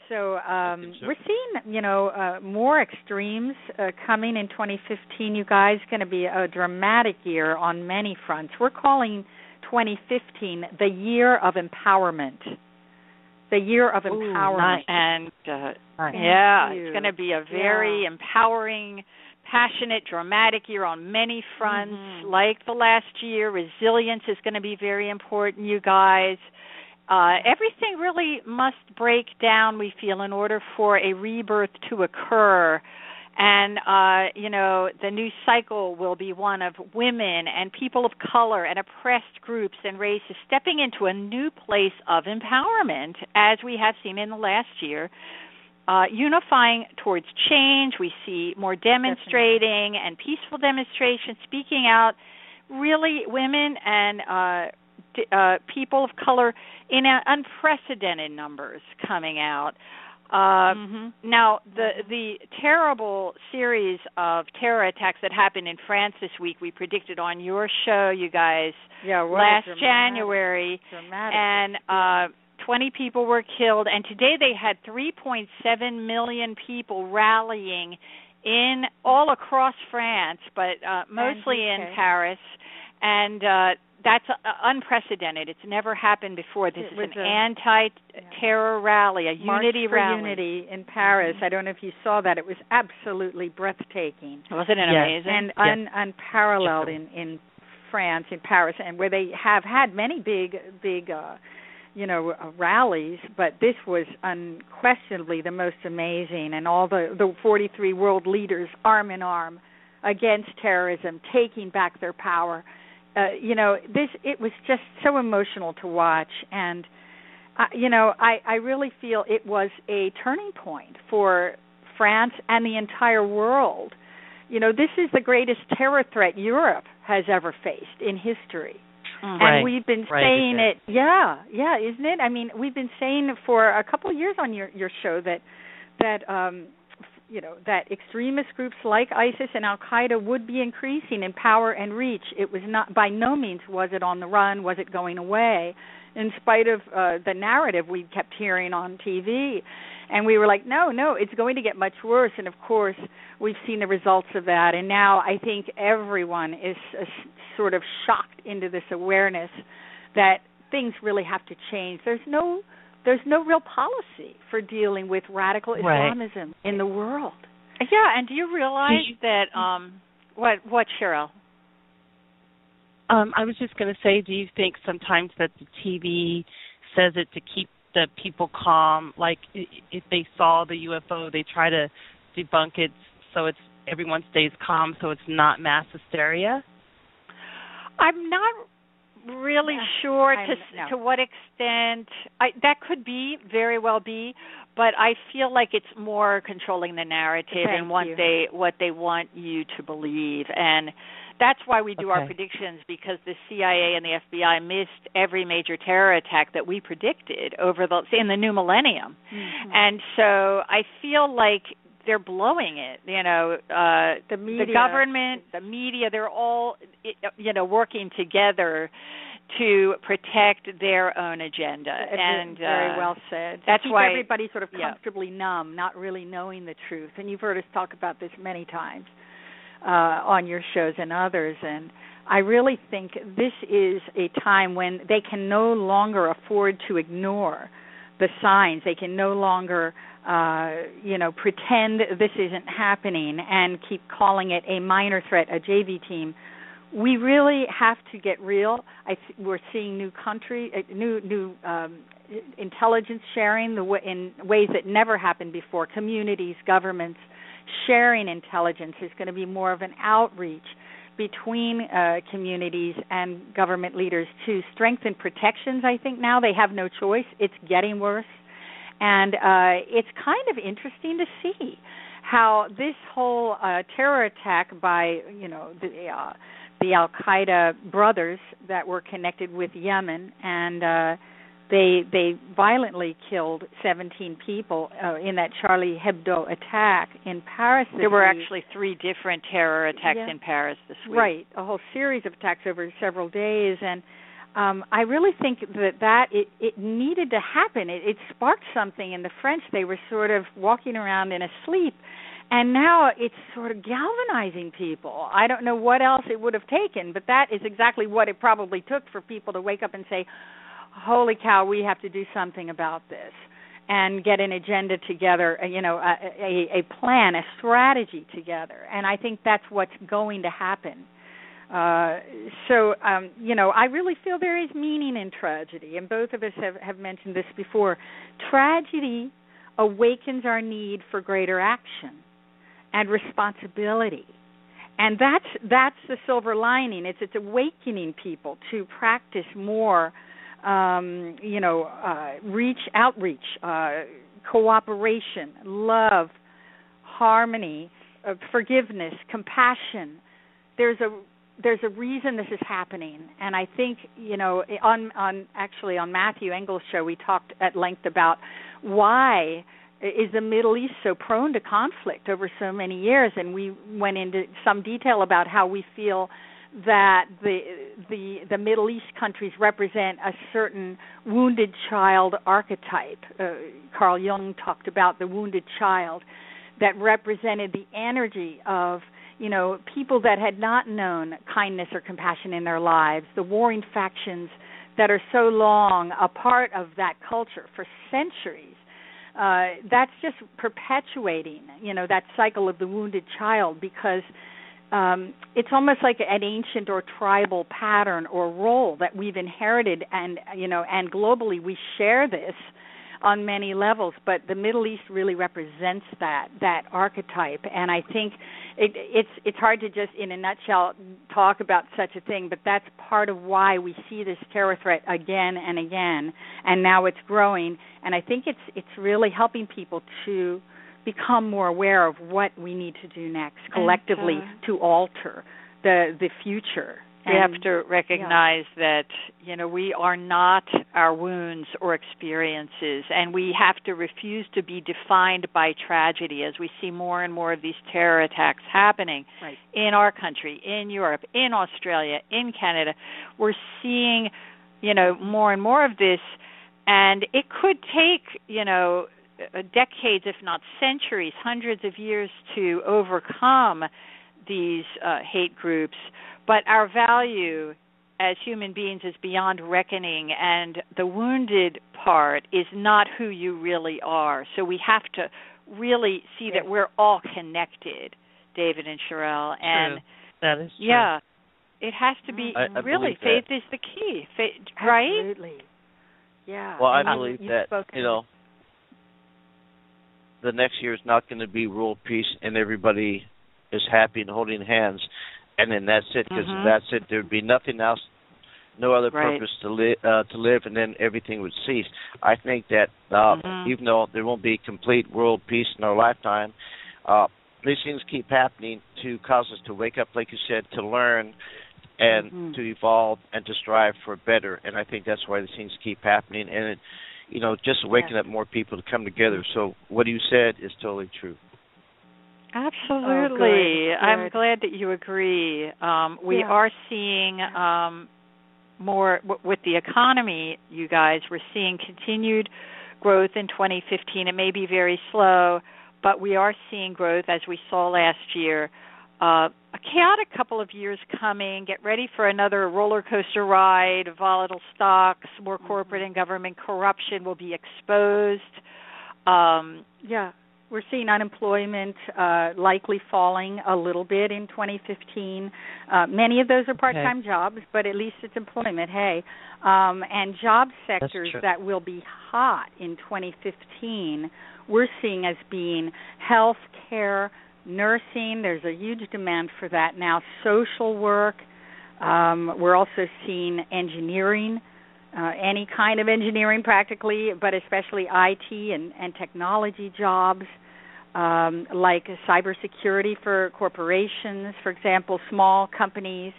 So So, we're seeing, more extremes coming in 2015. You guys, going to be a dramatic year on many fronts. We're calling 2015 the year of empowerment. The year of empowerment. Nice. And nice. yeah, it's going to be a very empowering, passionate, dramatic year on many fronts. Like the last year, resilience is going to be very important, you guys. Everything really must break down, we feel, in order for a rebirth to occur. And, the new cycle will be one of women and people of color and oppressed groups and races stepping into a new place of empowerment, as we have seen in the last year, unifying towards change. We see more demonstrating and peaceful demonstrations, speaking out, really women and people of color in unprecedented numbers coming out. Now, the terrible series of terror attacks that happened in France this week, we predicted on your show, you guys, last January, and 20 people were killed, and today they had 3.7 million people rallying in all across France, but mostly in Paris, and that's unprecedented. It's never happened before. This is an anti-terror rally, a unity rally. March for Unity in Paris. I don't know if you saw that. It was absolutely breathtaking. Wasn't it amazing? And unparalleled in France, in Paris, and where they have had many big rallies, but this was unquestionably the most amazing, and all the 43 world leaders arm in arm against terrorism, taking back their power. It was just so emotional to watch, and I really feel it was a turning point for France and the entire world. This is the greatest terror threat Europe has ever faced in history. And we've been saying it, isn't it? I mean, we've been saying for a couple of years on your show that extremist groups like ISIS and Al-Qaeda would be increasing in power and reach. It was not, by no means was it on the run, was it going away, in spite of the narrative we kept hearing on TV. And we were like, no, it's going to get much worse. And, of course, we've seen the results of that. And now I think everyone is sort of shocked into this awareness that things really have to change. There's no real policy for dealing with radical Islamism in the world. Yeah, and do you realize that what, Cheryl? I was just going to say, do you think sometimes that the TV says it to keep the people calm? Like if they saw the UFO, they try to debunk it so everyone stays calm, so it's not mass hysteria? I'm not really sure to what extent. That could very well be, but I feel like it's more controlling the narrative and what they want you to believe. And that's why we do our predictions, because the CIA and the FBI missed every major terror attack that we predicted in the new millennium. And so I feel like they're blowing it. The media, the government, the media, they're all working together to protect their own agenda. And very well said. That's why everybody's sort of comfortably numb, not really knowing the truth. And you've heard us talk about this many times on your shows and others. And I really think this is a time when they can no longer afford to ignore the signs. They can no longer pretend this isn't happening and keep calling it a minor threat, a JV team. We really have to get real. We're seeing new intelligence sharing in ways that never happened before. Communities, governments sharing intelligence. Is going to be more of an outreach between communities and government leaders to strengthen protections. I think now they have no choice. It's getting worse. And it's kind of interesting to see how this whole terror attack by, the Al-Qaeda brothers that were connected with Yemen, and they violently killed 17 people in that Charlie Hebdo attack in Paris. There were actually 3 different terror attacks in Paris this week. Right, a whole series of attacks over several days. And I really think that it needed to happen. It sparked something in the French. They were sort of walking around in a sleep, and now it's sort of galvanizing people. I don't know what else it would have taken, but that is exactly what it probably took for people to wake up and say, holy cow, we have to do something about this, and get an agenda together, a plan, a strategy together. And I think that's what's going to happen. I really feel there is meaning in tragedy, and both of us have mentioned this before. Tragedy awakens our need for greater action and responsibility, and that's the silver lining. It's awakening people to practice more, outreach, cooperation, love, harmony, forgiveness, compassion. There's a reason this is happening, and I think on Matthew Engel's show we talked at length about why is the Middle East so prone to conflict over so many years, and we went into some detail about how we feel that the Middle East countries represent a certain wounded child archetype. Carl Jung talked about the wounded child that represented the energy of people that had not known kindness or compassion in their lives, the warring factions that are so long a part of that culture for centuries. That's just perpetuating, that cycle of the wounded child, because it's almost like an ancient or tribal pattern or role that we've inherited, and globally we share this on many levels, but the Middle East really represents that archetype, and I think it's hard to just in a nutshell talk about such a thing, but that's part of why we see this terror threat again and again, and now it's growing, and I think it's really helping people to become more aware of what we need to do next collectively to alter the future. We have to recognize that, we are not our wounds or experiences, and we have to refuse to be defined by tragedy as we see more and more of these terror attacks happening in our country, in Europe, in Australia, in Canada. We're seeing, more and more of this, and it could take, decades, if not centuries, hundreds of years to overcome these hate groups. But our value as human beings is beyond reckoning, and the wounded part is not who you really are. So we have to really see that we're all connected, David and Sherelle. And that is true. Yeah, it has to be really, faith is the key, right? Absolutely. Yeah. Well, I believe that, the next year is not going to be world peace and everybody is happy and holding hands. And then that's it, because that's it. There would be nothing else, no other purpose to live, and then everything would cease. I think that even though there won't be complete world peace in our lifetime, these things keep happening to cause us to wake up, like you said, to learn and to evolve and to strive for better. And I think that's why these things keep happening. And, just waking up more people to come together. So what you said is totally true. Absolutely. Good. I'm glad that you agree. We are seeing more with the economy, you guys. We're seeing continued growth in 2015. It may be very slow, but we are seeing growth as we saw last year. A chaotic couple of years coming. Get ready for another roller coaster ride, volatile stocks, more corporate and government corruption will be exposed. We're seeing unemployment likely falling a little bit in 2015. Many of those are part-time jobs, but at least it's employment, and job sectors that will be hot in 2015, we're seeing as being health care, nursing. There's a huge demand for that now. Social work. We're also seeing engineering. Any kind of engineering practically, but especially IT and technology jobs, like cybersecurity for corporations, for example, small companies.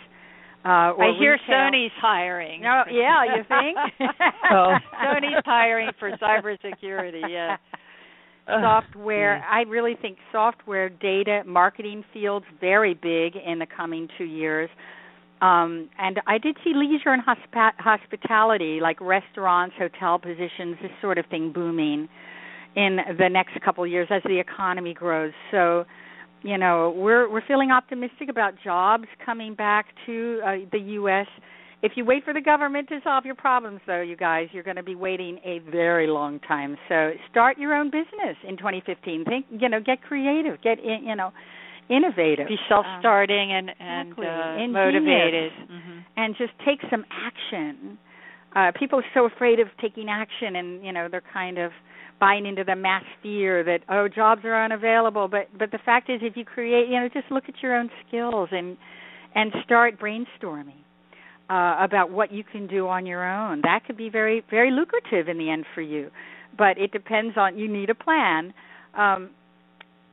I hear Sony's hiring. No, you think? Sony's hiring for cybersecurity, Software, I really think software, data, marketing fields, very big in the coming 2 years. And I did see leisure and hospitality, like restaurants, hotel positions, this sort of thing booming in the next couple of years as the economy grows. So, we're feeling optimistic about jobs coming back to the U.S. If you wait for the government to solve your problems, though, you guys, you're going to be waiting a very long time. So start your own business in 2015. Get creative, get innovative. Be self-starting and motivated. Mm-hmm. And just take some action. People are so afraid of taking action, and, they're kind of buying into the mass fear that, jobs are unavailable. But the fact is, if you create, just look at your own skills and start brainstorming about what you can do on your own. That could be very, very lucrative in the end for you. But it depends on, you need a plan.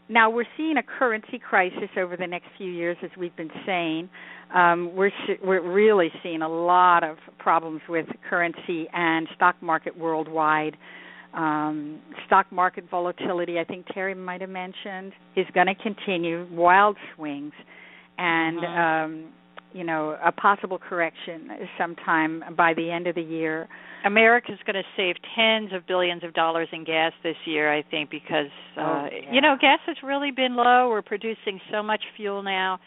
Now, we're seeing a currency crisis over the next few years, as we've been saying. We're really seeing a lot of problems with currency and stock market worldwide. Stock market volatility, I think Terry might have mentioned, is going to continue, wild swings, and a possible correction sometime by the end of the year. America's going to save tens of billions of dollars in gas this year, I think, because gas has really been low. We're producing so much fuel now.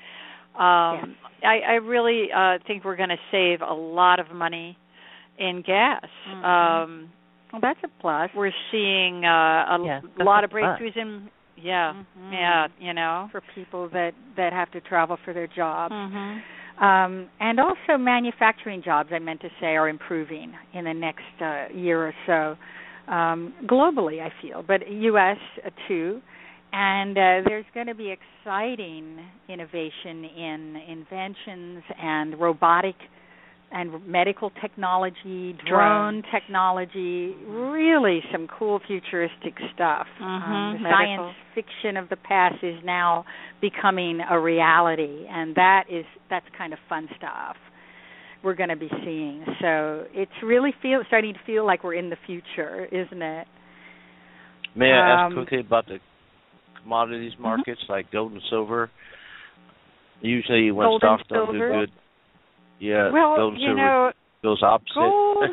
I really think we're going to save a lot of money in gas. Mm-hmm. Well, that's a plus. We're seeing a lot of breakthroughs in for people that have to travel for their jobs. Mm-hmm. And also manufacturing jobs, I meant to say, are improving in the next year or so. Globally, I feel, but U.S. Too. And there's going to be exciting innovation in inventions and robotic and medical technology, drone technology, really some cool futuristic stuff. The science fiction of the past is now becoming a reality, and that's kind of fun stuff we're going to be seeing. So it's really starting to feel like we're in the future, isn't it? May I ask quickly about the commodities markets, like gold and silver? Usually when stocks don't do good, gold and silver goes opposite. Gold,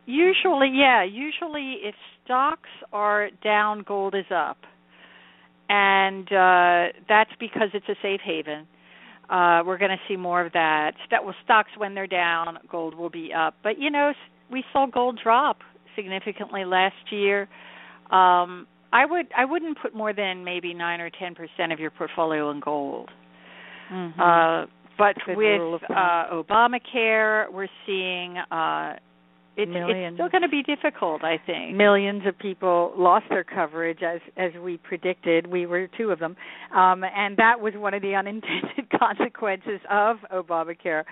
usually if stocks are down, gold is up. And that's because it's a safe haven. We're going to see more of that. Stocks, when they're down, gold will be up. But, we saw gold drop significantly last year. I wouldn't put more than maybe 9 or 10% of your portfolio in gold. Mm-hmm. But with Obamacare, we're seeing it's still going to be difficult, I think. Millions of people lost their coverage, as we predicted. We were two of them. And that was one of the unintended consequences of Obamacare.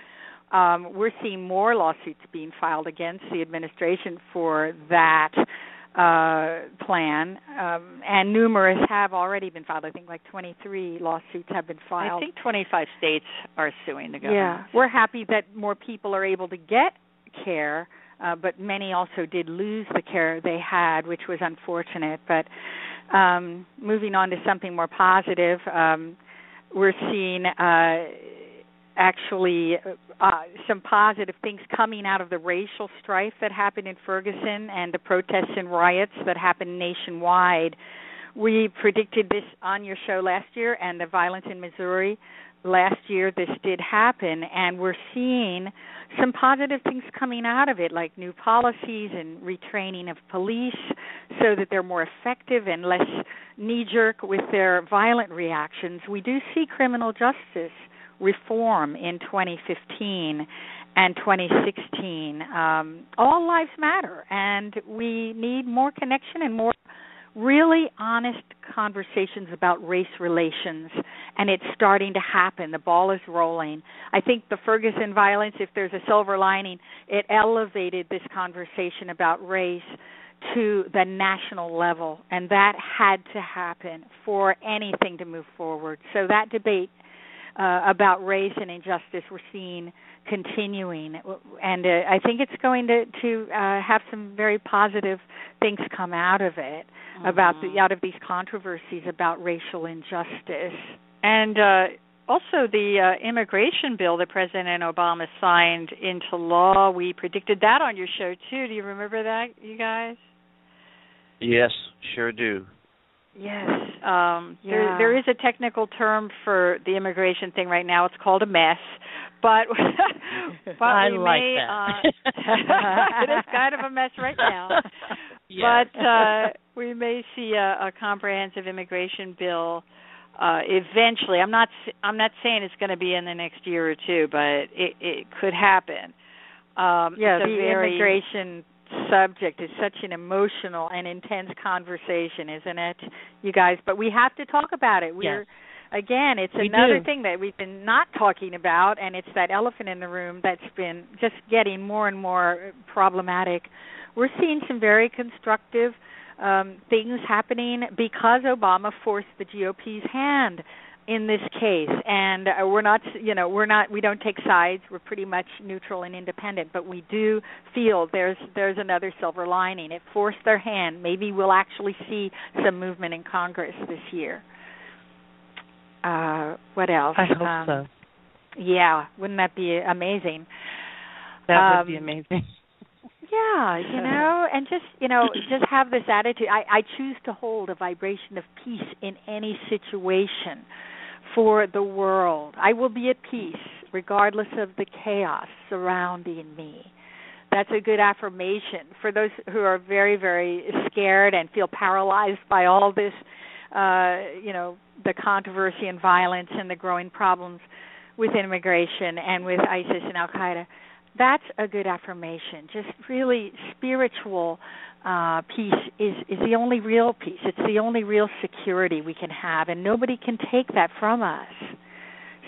We're seeing more lawsuits being filed against the administration for that plan, and numerous have already been filed. I think like 23 lawsuits have been filed. I think 25 states are suing the government. Yeah, we're happy that more people are able to get care, but many also did lose the care they had, which was unfortunate. But moving on to something more positive, we're seeing actually some positive things coming out of the racial strife that happened in Ferguson and the protests and riots that happened nationwide. We predicted this on your show last year, and the violence in Missouri last year, this did happen, and we're seeing some positive things coming out of it, like new policies and retraining of police so that they're more effective and less knee-jerk with their violent reactions. We do see criminal justice reform in 2015 and 2016. All lives matter, and we need more connection and more really honest conversations about race relations, and it's starting to happen. The ball is rolling. I think the Ferguson violence, if there's a silver lining, it elevated this conversation about race to the national level, and that had to happen for anything to move forward. So that debate about race and injustice we're seeing continuing, and I think it's going to have some very positive things come out of it, out of these controversies about racial injustice. And Also, the immigration bill that President Obama signed into law, we predicted that on your show, too. Do you remember that, you guys? Yes, sure do. Yes. There is a technical term for the immigration thing right now. It's called a mess. But I like that. It is kind of a mess right now. Yes. But we may see a comprehensive immigration bill eventually. I'm not saying it's going to be in the next year or two, but it could happen. Immigration subject is such an emotional and intense conversation, isn't it, you guys? But we have to talk about it. It's another thing that we've been not talking about, and it's that elephant in the room that's been just getting more and more problematic. We're seeing some very constructive things happening because Obama forced the GOP's hand in this case, and we don't take sides. We're pretty much neutral and independent, but we do feel there's another silver lining. It forced their hand. Maybe we'll actually see some movement in Congress this year. What else? I hope so. Yeah, wouldn't that be amazing? That would be amazing. Yeah, and just have this attitude. I choose to hold a vibration of peace in any situation for the world. I will be at peace regardless of the chaos surrounding me. That's a good affirmation for those who are very, very scared and feel paralyzed by all this, the controversy and violence and the growing problems with immigration and with ISIS and Al-Qaeda. That's a good affirmation. Just really spiritual peace is the only real peace. It's the only real security we can have, and nobody can take that from us.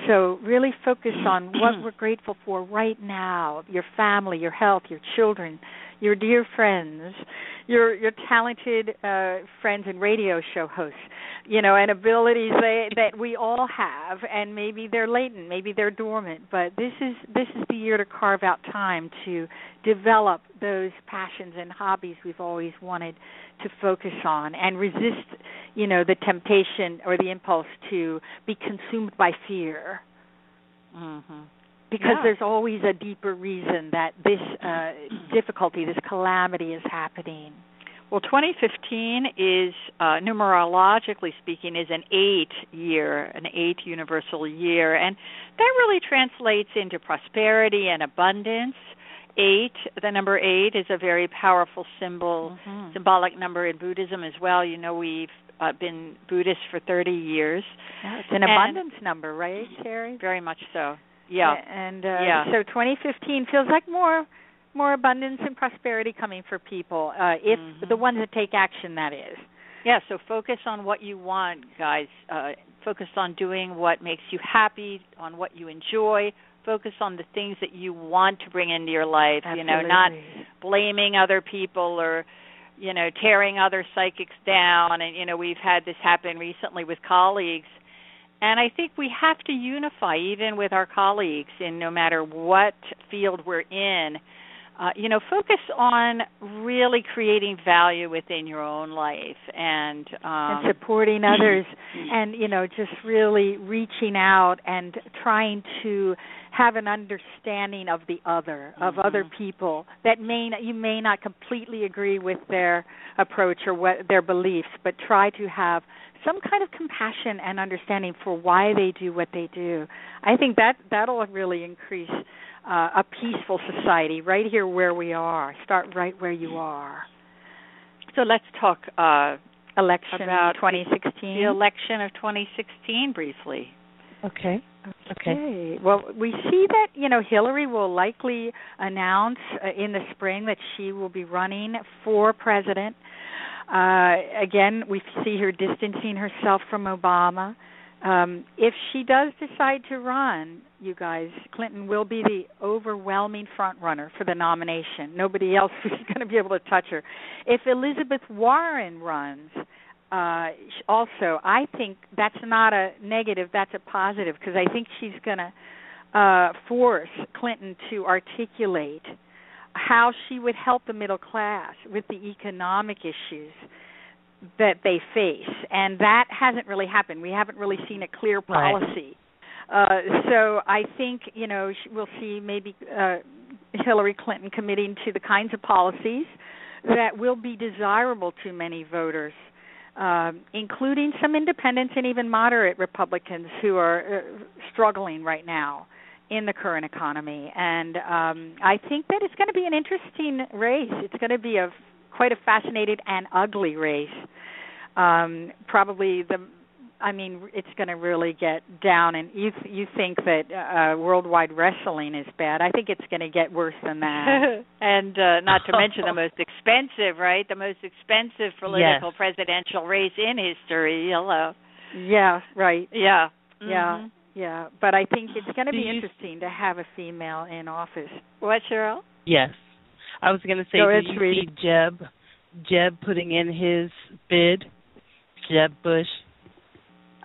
So really focus on what we're grateful for right now, your family, your health, your children, your dear friends, your talented friends and radio show hosts, and abilities that we all have, and maybe they're latent, maybe they're dormant, but this is the year to carve out time to develop those passions and hobbies we've always wanted to focus on and resist, the temptation or the impulse to be consumed by fear. Mm-hmm. Because there's always a deeper reason that this difficulty, this calamity is happening. Well, 2015 is, numerologically speaking, is an 8 universal year, and that really translates into prosperity and abundance. 8, the number 8, is a very powerful symbolic number in Buddhism as well. We've been Buddhists for 30 years. Yeah, it's an abundance number, right, Terry? Very much so. Yeah. And so 2015 feels like more abundance and prosperity coming for people, if the ones that take action, that is. Yeah, so focus on what you want, guys. Focus on doing what makes you happy, on what you enjoy. Focus on the things that you want to bring into your life, Absolutely. Not blaming other people or, tearing other psychics down. And, we've had this happen recently with colleagues. And I think we have to unify even with our colleagues in no matter what field we're in. Focus on really creating value within your own life and supporting others and, just really reaching out and trying to have an understanding of the other, of other people that you may not completely agree with their approach or what their beliefs, but try to have some kind of compassion and understanding for why they do what they do. I think that'll really increase a peaceful society right here where we are. Start right where you are. So let's talk election about 2016. The election of 2016 briefly. Okay. Well, we see that, Hillary will likely announce in the spring that she will be running for president. Again, we see her distancing herself from Obama. If she does decide to run, you guys, Clinton will be the overwhelming front runner for the nomination. Nobody else is going to be able to touch her. If Elizabeth Warren runs, also, I think that's not a negative, that's a positive, because I think she's going to force Clinton to articulate how she would help the middle class with the economic issues that they face. And that hasn't really happened. We haven't really seen a clear policy So I think, we'll see maybe Hillary Clinton committing to the kinds of policies that will be desirable to many voters, including some independents and even moderate Republicans who are struggling right now in the current economy. And I think that it's going to be an interesting race. It's going to be quite a fascinating and ugly race. It's going to really get down. And you think that worldwide wrestling is bad. I think it's going to get worse than that. And not to mention the most expensive, right? The most expensive political presidential race in history. Hello. Yeah, right. Yeah. Mm-hmm. Yeah. But I think it's going to be interesting to have a female in office. What, Cheryl? Yes. I was going to say, did you see Jeb putting in his bid? Jeb Bush.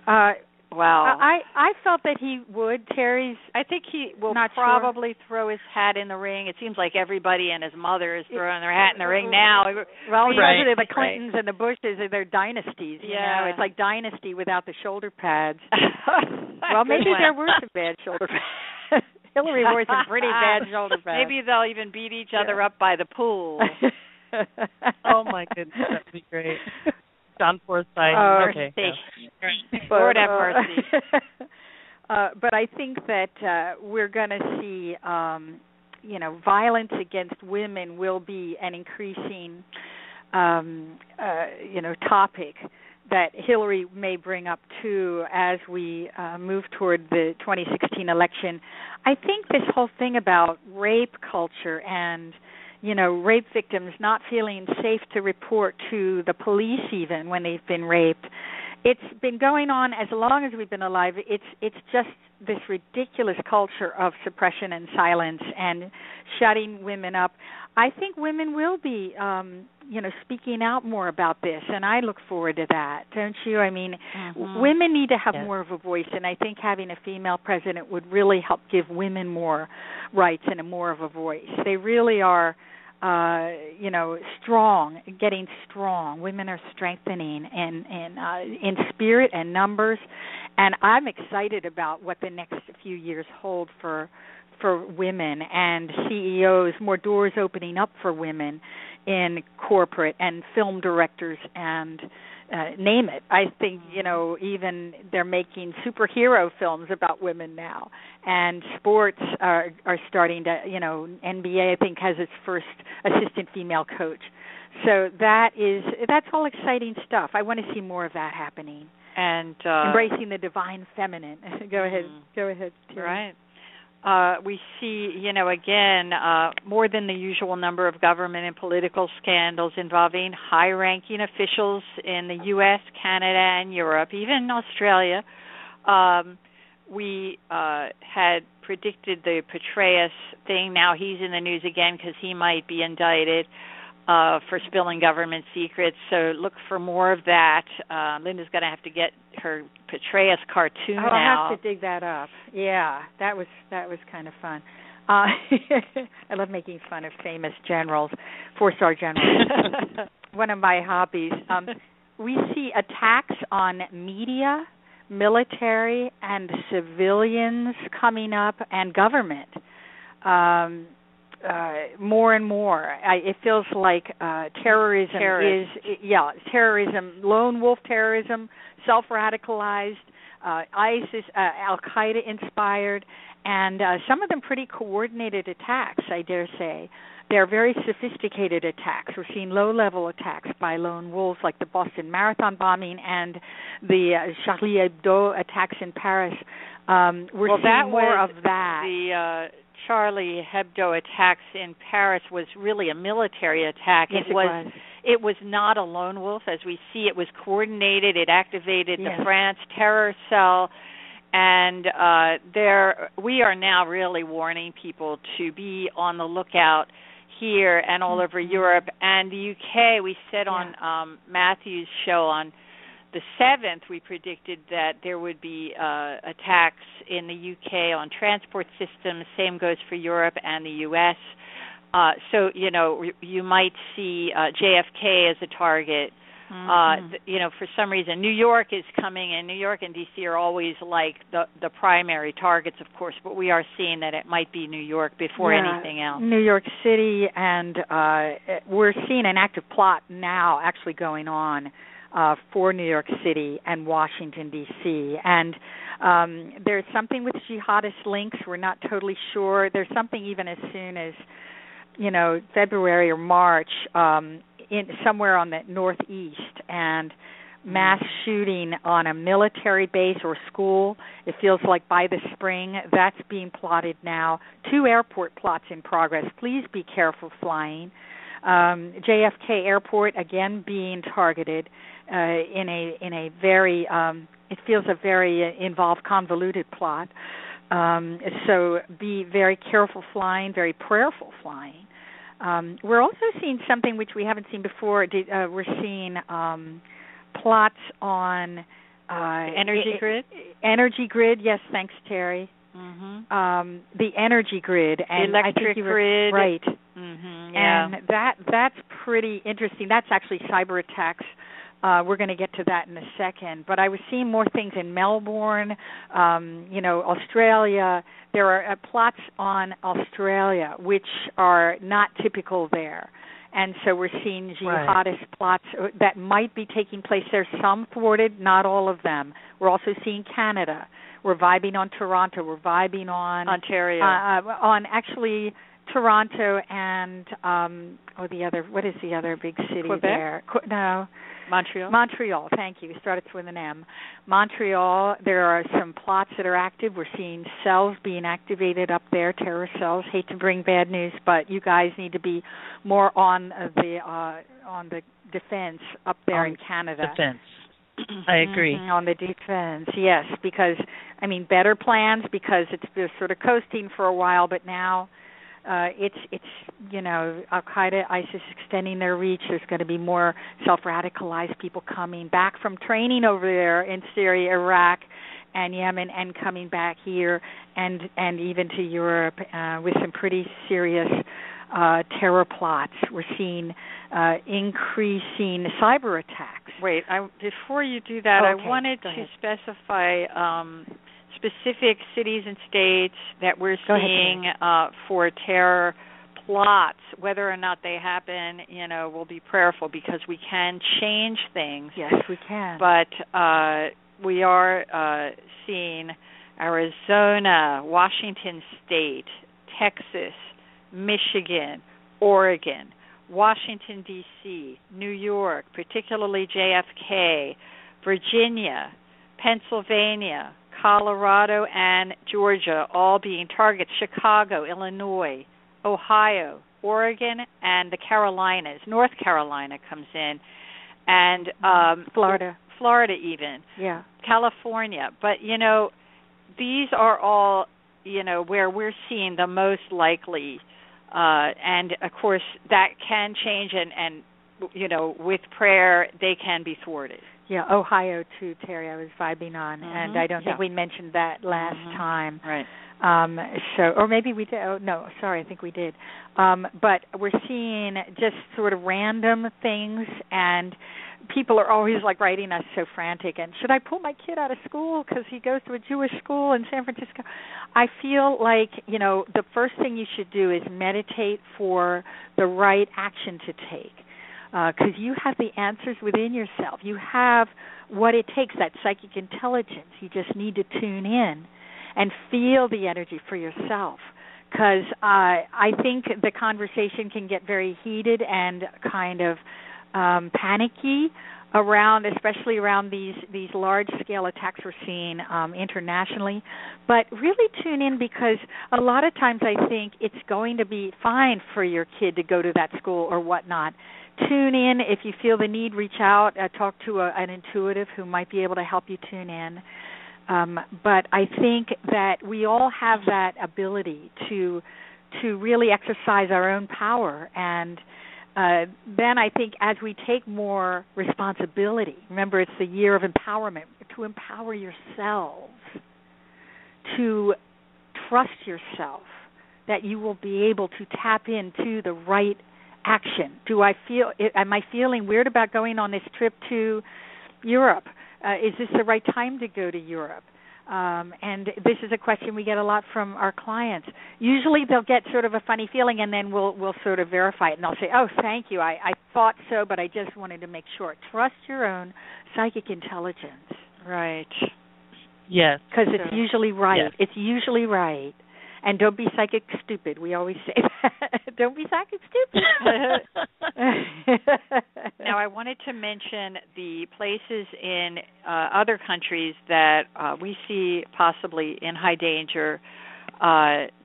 Wow. I felt that he would. I think he will probably throw his hat in the ring. It seems like everybody and his mother is throwing their hat in the ring now. Well, especially the Clintons and the Bushes, they're dynasties. It's like dynasty without the shoulder pads. Well, maybe there were some bad shoulder pads. Hillary wore some pretty bad shoulder pads. Maybe they'll even beat each other up by the pool. Oh my goodness, that'd be great. John Forsythe. Mercy. Lord have mercy. But I think that we're going to see, violence against women will be an increasing, topic that Hillary may bring up too as we move toward the 2016 election. I think this whole thing about rape culture and rape victims not feeling safe to report to the police even when they've been raped. It's been going on as long as we've been alive. It's just this ridiculous culture of suppression and silence and shutting women up. I think women will be, speaking out more about this, and I look forward to that, don't you? I mean, women need to have more of a voice, and I think having a female president would really help give women more rights and more of a voice. They really are, getting strong. Women are strengthening in spirit and numbers, and I'm excited about what the next few years hold for women and CEOs, more doors opening up for women in corporate and film directors and name it. I think, even they're making superhero films about women now. And sports are starting to, NBA I think has its first assistant female coach. So that's all exciting stuff. I want to see more of that happening. And embracing the divine feminine. Go ahead, Terry. Right. We see, again, more than the usual number of government and political scandals involving high-ranking officials in the U.S., Canada, and Europe, even Australia. We had predicted the Petraeus thing. Now he's in the news again because he might be indicted for spilling government secrets. So look for more of that. Linda's going to have to get her Petraeus cartoon now. I'll have to dig that up. Yeah, that was kind of fun. I love making fun of famous generals, 4-star generals. One of my hobbies. We see attacks on media, military, and civilians coming up, and government. More and more. It feels like terrorism terrorism, lone wolf terrorism, self-radicalized, ISIS, Al-Qaeda inspired, and some of them pretty coordinated attacks, I dare say. They're very sophisticated attacks. We're seeing low-level attacks by lone wolves like the Boston Marathon bombing and the Charlie Hebdo attacks in Paris. We're seeing more of that. The Charlie Hebdo attacks in Paris was really a military attack. Yes, it was. It was not a lone wolf. As we see, it was coordinated. It activated the France terror cell. And we are now really warning people to be on the lookout here and all over Europe. And the UK, we said on Matthew's show on the 7th, we predicted that there would be attacks in the UK on transport systems. Same goes for Europe and the US. So, you might see JFK as a target For some reason, New York is coming in. New York and D.C. are always like the primary targets, of course, but we are seeing that it might be New York before anything else. New York City, and we're seeing an active plot now actually going on for New York City and Washington, D.C. And there's something with jihadist links. We're not totally sure. There's something even as soon as, February or March, somewhere on the northeast, and mass shooting on a military base or school. It feels like by the spring. That's being plotted now. 2 airport plots in progress. Please be careful flying. JFK Airport again being targeted in a very it feels a very involved, convoluted plot. So be very careful flying, very prayerful flying. We're also seeing something which we haven't seen before. We're seeing plots on energy grid. Energy grid, yes, thanks, Terry. Mm-hmm. The energy grid and electric grid, right? Mm-hmm, yeah. And that's pretty interesting. That's actually cyber attacks. We're going to get to that in a second. But I was seeing more things in Melbourne, Australia. There are plots on Australia which are not typical there. And so we're seeing jihadist plots that might be taking place. There's some thwarted, not all of them. We're also seeing Canada. We're vibing on Toronto. We're vibing on Ontario. On actually Toronto and what is the other big city Quebec? there? No. Montreal, thank you. It started with an M. Montreal, there are some plots that are active. We're seeing cells being activated up there, terror cells. Hate to bring bad news, but you guys need to be more on the defense up there in Canada. Defense. I agree. On the defense, yes, because, better plans because it's been sort of coasting for a while, but now it's Al-Qaeda, ISIS extending their reach. There's going to be more self-radicalized people coming back from training over there in Syria, Iraq, and Yemen, and coming back here and even to Europe with some pretty serious terror plots. We're seeing increasing cyber attacks. Wait, before you do that, okay, I wanted to specify specific cities and states that we're seeing for terror plots. Whether or not they happen, we'll be prayerful because we can change things. Yes, we can. But we are seeing Arizona, Washington State, Texas, Michigan, Oregon, Washington, D.C., New York, particularly JFK, Virginia, Pennsylvania, Colorado, and Georgia all being targets. Chicago, Illinois, Ohio, Oregon, and the Carolinas. North Carolina comes in, and Florida even. Yeah. California. But, these are all, where we're seeing the most likely. And, of course, that can change, and with prayer, they can be thwarted. Yeah, Ohio too, Terry, I was vibing on, and I don't think we mentioned that last time. Right. Or maybe we did. Oh, no, sorry, I think we did. But we're seeing just sort of random things, and people are always writing us so frantic. And should I pull my kid out of school because he goes to a Jewish school in San Francisco? I feel like, the first thing you should do is meditate for the right action to take. Because you have the answers within yourself. You have what it takes, that psychic intelligence. You just need to tune in and feel the energy for yourself. Because I think the conversation can get very heated and kind of panicky especially around these large-scale attacks we're seeing internationally. But really tune in, because a lot of times I think it's going to be fine for your kid to go to that school or whatnot. Tune in. If you feel the need, reach out, talk to an intuitive who might be able to help you tune in. But I think that we all have that ability to really exercise our own power. And then I think as we take more responsibility, remember it's the year of empowerment, to empower yourselves, to trust yourself that you will be able to tap into the right action. Am I feeling weird about going on this trip to Europe? Is this the right time to go to Europe? And this is a question we get a lot from our clients. Usually they'll get sort of a funny feeling, and then we'll sort of verify it, and they'll say, oh, thank you, I thought so, but I just wanted to make sure. Trust your own psychic intelligence. Right. Yes. Because it's usually right. Yes. It's usually right. And don't be psychic stupid. We always say that. Don't be psychic stupid. Now, I wanted to mention the places in other countries that we see possibly in high danger.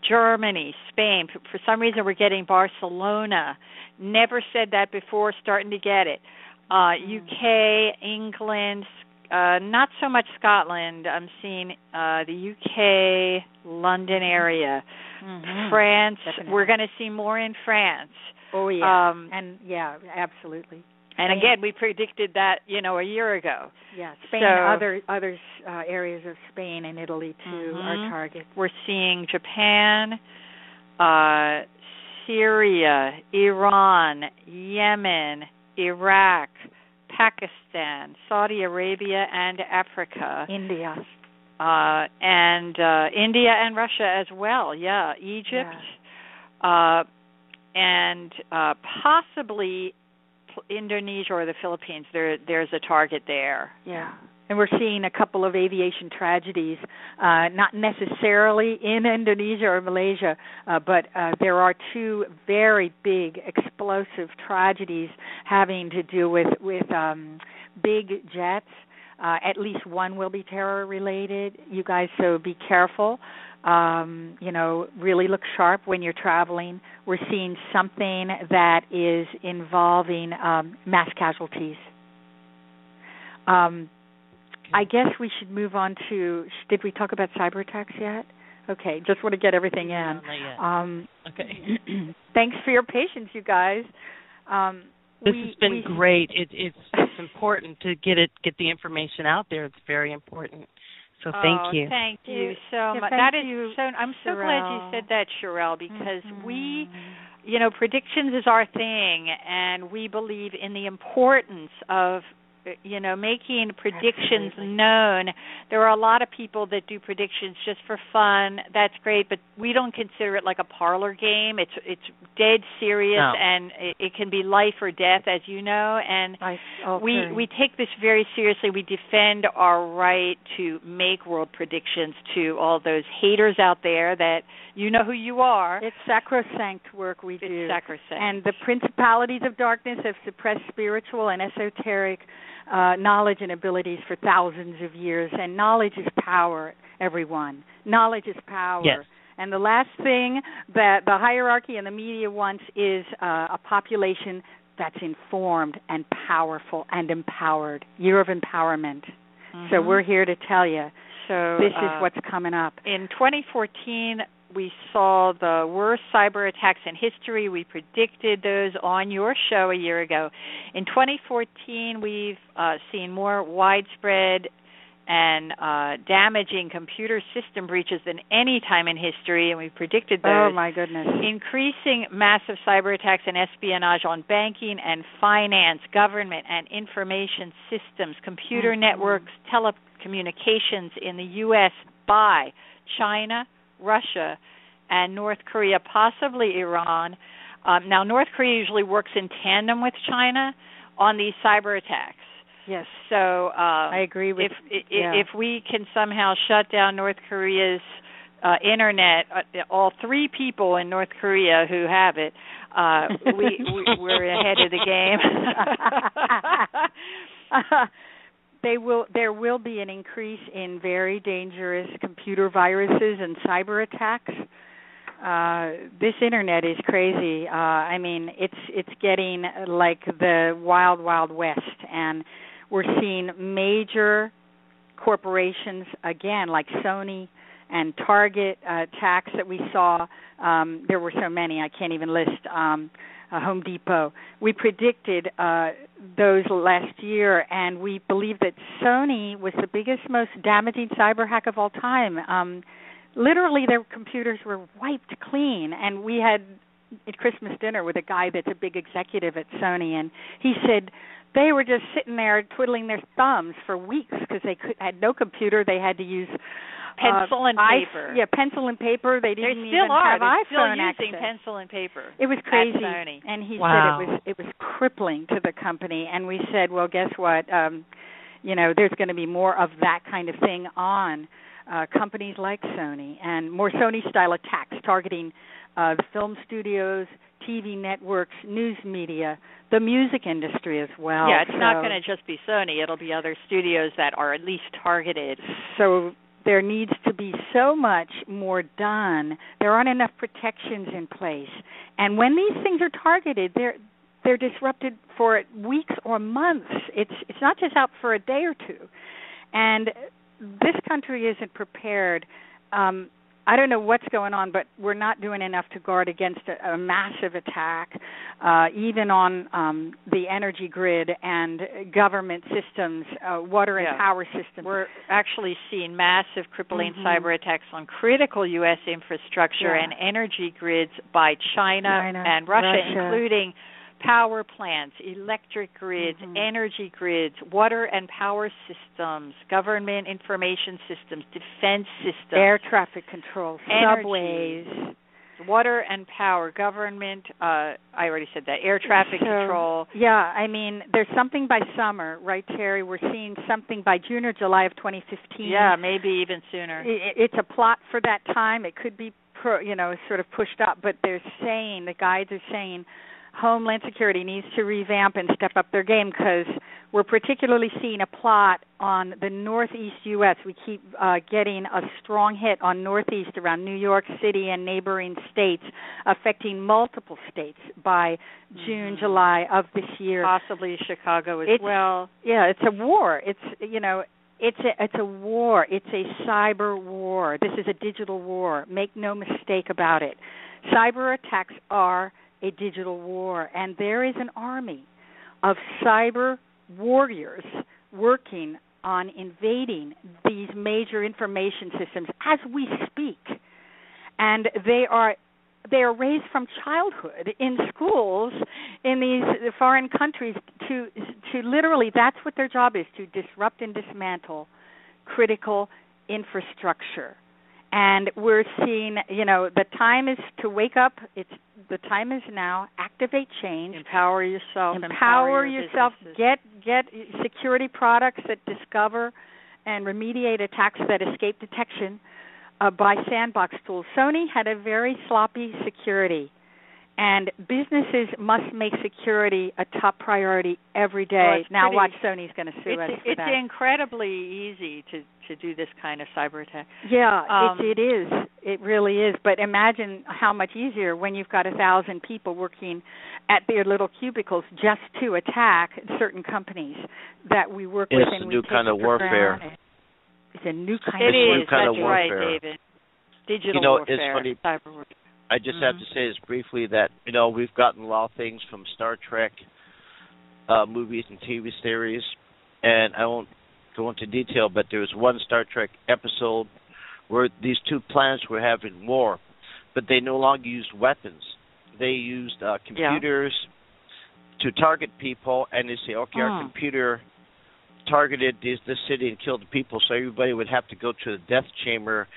Germany, Spain. For some reason, we're getting Barcelona. Never said that before, starting to get it. UK, England, not so much Scotland. I'm seeing the UK, London area. Mm-hmm. France, definitely. We're going to see more in France. Oh, yeah. Absolutely. And again, we predicted that, a year ago. Yeah, Spain and other areas of Spain and Italy, too, mm-hmm. are targets. We're seeing Japan, Syria, Iran, Yemen, Iraq, Pakistan, Saudi Arabia, and Africa. India. And India and Russia as well, Egypt. And possibly Indonesia or the Philippines. There's a target there. Yeah. And we're seeing a couple of aviation tragedies, not necessarily in Indonesia or Malaysia, but there are two very big explosive tragedies having to do with big jets. At least one will be terror-related, you guys, so be careful. Really look sharp when you're traveling. We're seeing something that is involving mass casualties. I guess we should move on to, did we talk about cyber attacks yet? Okay, just want to get everything in. No, not yet. Okay. Thanks for your patience, you guys. This has been great. It's important to get the information out there. It's very important. So thank you. Thank you so much. I'm so glad you said that, Sherelle, because we, predictions is our thing, and we believe in the importance of making predictions known. There are a lot of people that do predictions just for fun. That's great, but we don't consider it like a parlor game. It's dead serious, and it can be life or death, as you know. And we take this very seriously. We defend our right to make world predictions to all those haters out there that you know who you are. It's sacrosanct work we do. It's sacrosanct. And the principalities of darkness have suppressed spiritual and esoteric knowledge and abilities for thousands of years. And knowledge is power, everyone. Knowledge is power. Yes. And the last thing that the hierarchy and the media wants is a population that's informed and powerful and empowered. Year of empowerment. Mm-hmm. So we're here to tell you. So this is what's coming up. In 2014, we saw the worst cyber attacks in history. We predicted those on your show a year ago. In 2014, we've seen more widespread and damaging computer system breaches than any time in history, and we predicted those. Oh, my goodness. Increasing massive cyber attacks and espionage on banking and finance, government and information systems, computer networks, telecommunications in the U.S. by China, Russia, and North Korea, possibly Iran. Now, North Korea usually works in tandem with China on these cyber attacks. Yes. So I agree with if we can somehow shut down North Korea's internet, all three people in North Korea who have it, we're ahead of the game. There will be an increase in very dangerous computer viruses and cyber attacks. This internet is crazy. It's getting like the wild, wild west, and we're seeing major corporations again, like Sony and Target attacks that we saw. There were so many I can't even list. Home Depot. We predicted those last year, and we believe that Sony was the biggest, most damaging cyber hack of all time. Literally, their computers were wiped clean, and we had at Christmas dinner with a guy that's a big executive at Sony, and he said they were just sitting there twiddling their thumbs for weeks because they had no computer. They had to use pencil and paper. Pencil and paper. They didn't even have They're iPhone still using access. pencil and paper. It was crazy. At Sony. And he Wow. said it was crippling to the company. And we said, well, guess what? There's going to be more of that kind of thing on companies like Sony, and more Sony-style attacks targeting the film studios, TV networks, news media, the music industry as well. Yeah, it's not going to just be Sony. It'll be other studios that are at least targeted. So there needs to be so much more done. There aren't enough protections in place. And when these things are targeted, they're disrupted for weeks or months. It's not just out for a day or two. And this country isn't prepared. I don't know what's going on, but we're not doing enough to guard against a massive attack, even on the energy grid and government systems, water and power systems. We're actually seeing massive crippling cyber attacks on critical U.S. infrastructure and energy grids by China and Russia, including power plants, electric grids, energy grids, water and power systems, government information systems, defense systems, air traffic control, subways, water and power, government, I already said that, air traffic control. Yeah, I mean, there's something by summer, right, Terry? We're seeing something by June or July of 2015. Yeah, maybe even sooner. It's a plot for that time. It could be, sort of pushed up, but the guides are saying, Homeland Security needs to revamp and step up their game because we're particularly seeing a plot on the northeast U.S. We keep getting a strong hit on northeast around New York City and neighboring states, affecting multiple states by June, July of this year. Possibly Chicago as well. Yeah, it's a war. It's a war. It's a cyber war. This is a digital war. Make no mistake about it. Cyber attacks are a digital war, and there is an army of cyber warriors working on invading these major information systems as we speak. And they are raised from childhood in schools in these foreign countries to literally, that's what their job is, to disrupt and dismantle critical infrastructure. And we're seeing, the time is to wake up. The time is now. Activate change. Empower yourself. Empower yourself. Get security products that discover and remediate attacks that escape detection by sandbox tools. Sony had a very sloppy security, and businesses must make security a top priority every day. Now watch, Sony's going to sue us for that. It's incredibly easy to do this kind of cyber attack. Yeah, it is. It really is. But imagine how much easier when you've got 1,000 people working at their little cubicles just to attack certain companies that we work with. It's a new kind of warfare. It's a new kind of warfare. It is. That's right, David. Digital warfare. It's funny. Cyber warfare. I just have to say this briefly that, we've gotten a lot of things from Star Trek movies and TV series, and I won't go into detail, but there was one Star Trek episode where these two planets were having war, but they no longer used weapons. They used computers to target people, and they say, okay, our computer targeted this city and killed the people, so everybody would have to go to the death chamber,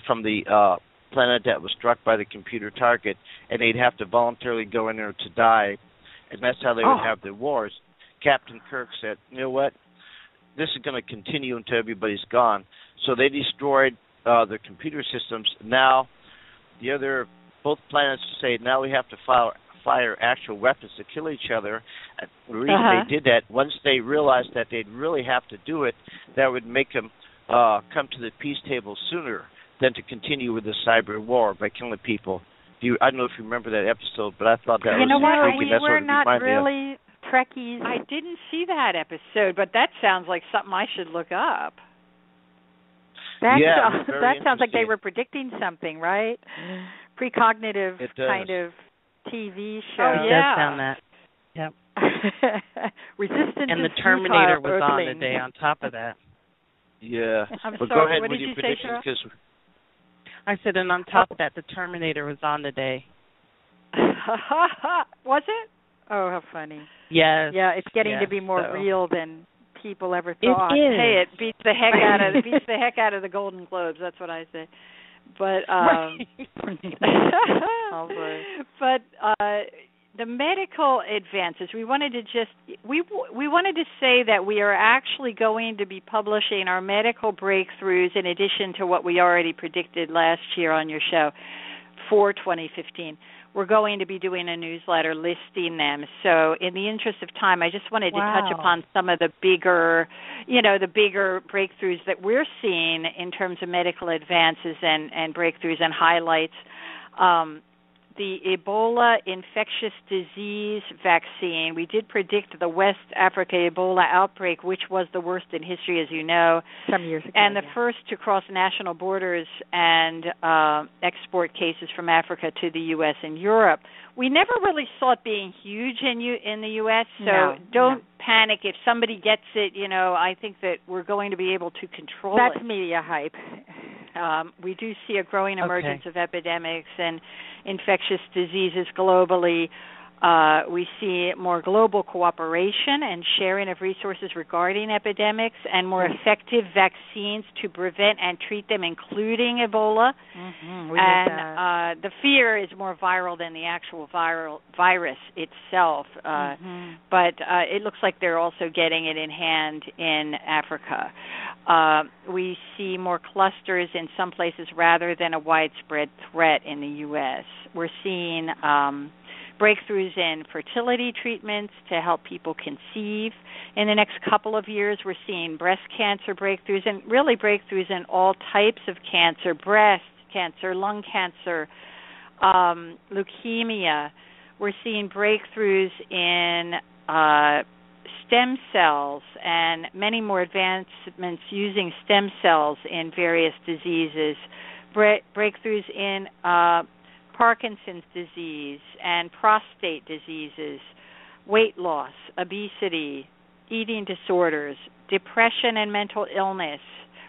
from the planet that was struck by the computer target, and they'd have to voluntarily go in there to die, and that's how they would have their wars. Captain Kirk said, you know what, this is going to continue until everybody's gone. So they destroyed their computer systems. Now both planets say, now we have to fire actual weapons to kill each other. And the reason they did that, once they realized that they'd really have to do it, that would make them come to the peace table sooner than to continue with the cyber war by killing people. I don't know if you remember that episode, but I thought that was intriguing. That's we're not really Trekkies. I didn't see that episode, but that sounds like something I should look up. That sounds like they were predicting something, right? Precognitive kind of TV show. Oh, it does sound that. Yep. Resistance and the Terminator was on the day on top of that. Yeah. I'm but sorry, go ahead what with did your you say, predictions, Cheryl? because I said, and on top of that, the Terminator was on the day. Was it? Oh, how funny. Yes. Yeah, it's getting to be more real than people ever thought. It is. Hey, it beats the heck out of the Golden Globes. That's what I say. But the medical advances, we wanted to say that we are actually going to be publishing our medical breakthroughs in addition to what we already predicted last year on your show for 2015. We're going to be doing a newsletter listing them. So in the interest of time, I just wanted to touch upon some of the bigger breakthroughs that we're seeing in terms of medical advances and breakthroughs and highlights. The Ebola infectious disease vaccine, we did predict the West Africa Ebola outbreak, which was the worst in history, as you know. Some years ago. And the first to cross national borders and export cases from Africa to the U.S. and Europe. We never really saw it being huge in the U.S., so don't panic if somebody gets it. I think that we're going to be able to control it. That's media hype. We do see a growing emergence of epidemics and infectious diseases globally. We see more global cooperation and sharing of resources regarding epidemics and more effective vaccines to prevent and treat them, including Ebola. And the fear is more viral than the actual virus itself. But it looks like they're also getting it in hand in Africa. We see more clusters in some places rather than a widespread threat in the U.S. We're seeing breakthroughs in fertility treatments to help people conceive. In the next couple of years, we're seeing breast cancer breakthroughs and really breakthroughs in all types of cancer, breast cancer, lung cancer, leukemia. We're seeing breakthroughs in stem cells and many more advancements using stem cells in various diseases, breakthroughs in Parkinson's disease and prostate diseases, weight loss, obesity, eating disorders, depression and mental illness,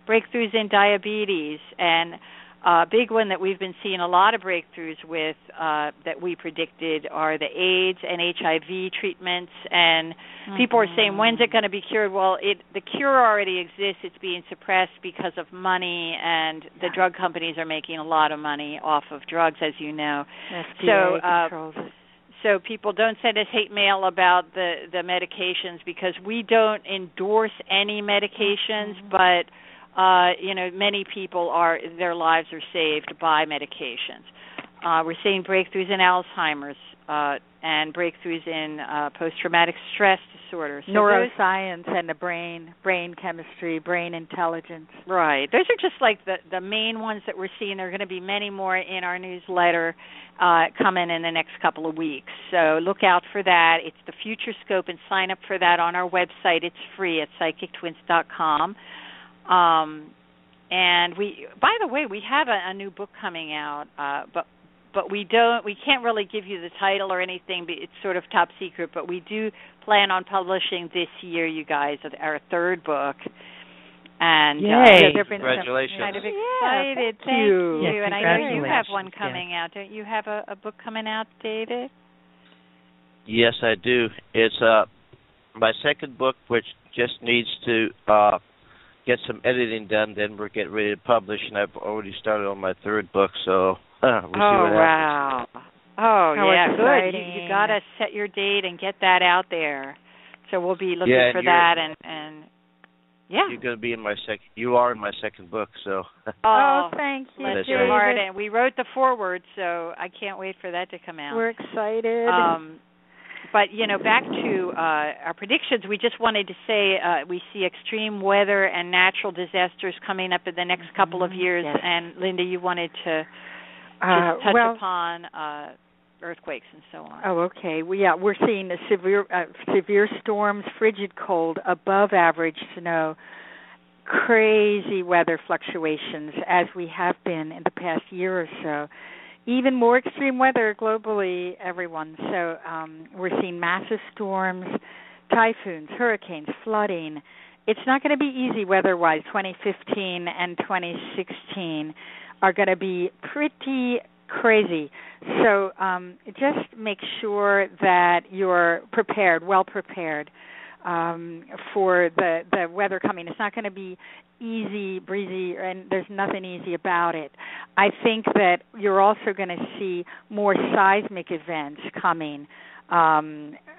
breakthroughs in diabetes, and a big one that we've been seeing a lot of breakthroughs with that we predicted are the AIDS and HIV treatments. And people are saying, when's it going to be cured? Well, the cure already exists. It's being suppressed because of money, and the drug companies are making a lot of money off of drugs, as you know. So people don't send us hate mail about the medications because we don't endorse any medications, but many people their lives are saved by medications. We're seeing breakthroughs in Alzheimer's and breakthroughs in post-traumatic stress disorder. So neuroscience and the brain chemistry, brain intelligence. Right. Those are just like the main ones that we're seeing. There are going to be many more in our newsletter coming in the next couple of weeks. So look out for that. It's the Future Scope, and sign up for that on our website. It's free at psychictwins.com. And by the way, we have a new book coming out, but we can't really give you the title or anything. It's sort of top secret, but we do plan on publishing this year, you guys, our third book. And congratulations! Kind of excited. Thank you. Yeah, and I know you have one coming out. Don't you have a book coming out, David? Yes, I do. It's my second book, which just needs to get some editing done. Then we're getting ready to publish, and I've already started on my third book. So we'll see what happens. Oh, yeah, exciting. Good. You got to set your date and get that out there. So we'll be looking for that, and you're going to be in my second. You are in my second book, so. Thank you. Bless your heart. And we wrote the foreword, so I can't wait for that to come out. We're excited. But, back to our predictions, we just wanted to say we see extreme weather and natural disasters coming up in the next couple of years. Yes. And, Linda, you wanted to just touch upon earthquakes and so on. Oh, okay. We're seeing severe storms, frigid cold, above average snow, crazy weather fluctuations, as we have been in the past year or so. Even more extreme weather globally, everyone. So we're seeing massive storms, typhoons, hurricanes, flooding. It's not going to be easy weather-wise. 2015 and 2016 are going to be pretty crazy. So just make sure that you're prepared, well prepared for the weather coming. It's not going to be easy breezy, and there's nothing easy about it. I think that you're also going to see more seismic events coming.